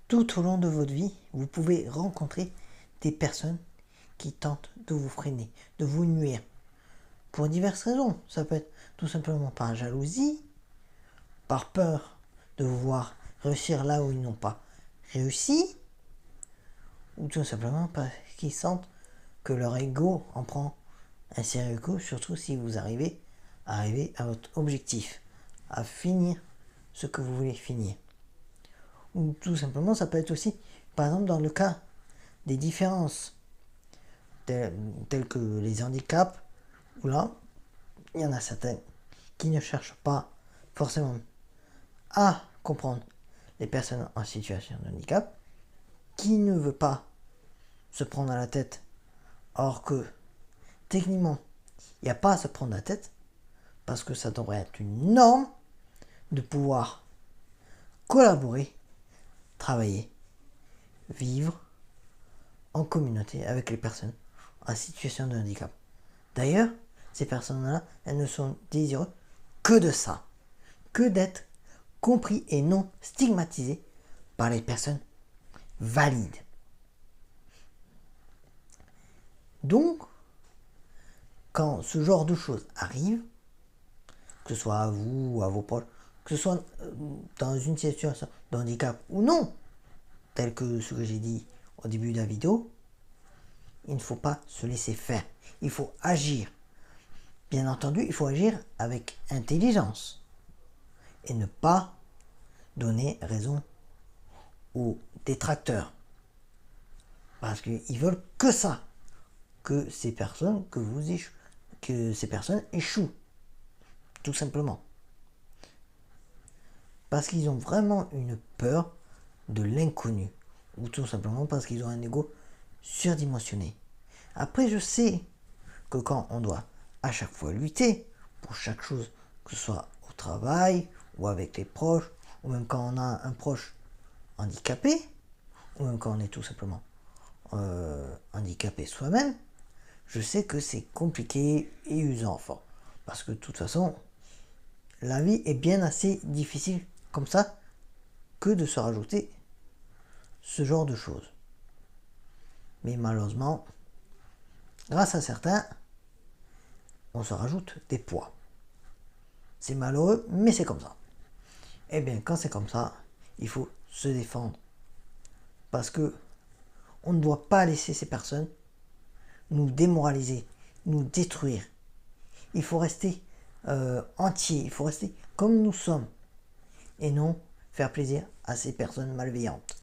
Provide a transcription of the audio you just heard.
Tout au long de votre vie, vous pouvez rencontrer des personnes qui tentent de vous freiner, de vous nuire. Pour diverses raisons. Ça peut être tout simplement par jalousie, par peur de vous voir réussir là où ils n'ont pas réussi, ou tout simplement parce qu'ils sentent que leur ego en prend un sérieux coup, surtout si vous arrivez à votre objectif, à finir ce que vous voulez finir. Ou tout simplement, ça peut être aussi, par exemple, dans le cas des différences telles que les handicaps, où là, il y en a certains qui ne cherchent pas forcément à comprendre les personnes en situation de handicap, qui ne veut pas se prendre à la tête, or que techniquement, il n'y a pas à se prendre la tête, parce que ça devrait être une norme de pouvoir collaborer, travailler, vivre en communauté avec les personnes en situation de handicap. D'ailleurs, ces personnes-là, elles ne sont désireuses que de ça, que d'être compris et non stigmatisées par les personnes valides. Donc, quand ce genre de choses arrive, que ce soit à vous ou à vos proches, que ce soit dans une situation de handicap ou non, tel que ce que j'ai dit au début de la vidéo, il ne faut pas se laisser faire. Il faut agir. Bien entendu, il faut agir avec intelligence et ne pas donner raison aux détracteurs. Parce qu'ils veulent que ça, que ces personnes échouent, tout simplement. Parce qu'ils ont vraiment une peur de l'inconnu, ou tout simplement parce qu'ils ont un ego surdimensionné. Après, je sais que quand on doit à chaque fois lutter pour chaque chose, que ce soit au travail ou avec les proches, ou même quand on a un proche handicapé, ou même quand on est tout simplement handicapé soi-même, je sais que c'est compliqué et usant fort. Parce que de toute façon, la vie est bien assez difficile comme ça que de se rajouter ce genre de choses. Mais malheureusement, grâce à certains, on se rajoute des poids. C'est malheureux, mais c'est comme ça. Eh bien, quand c'est comme ça, il faut se défendre. Parce que on ne doit pas laisser ces personnes nous démoraliser, nous détruire. Il faut rester entier, il faut rester comme nous sommes. Et non faire plaisir à ces personnes malveillantes.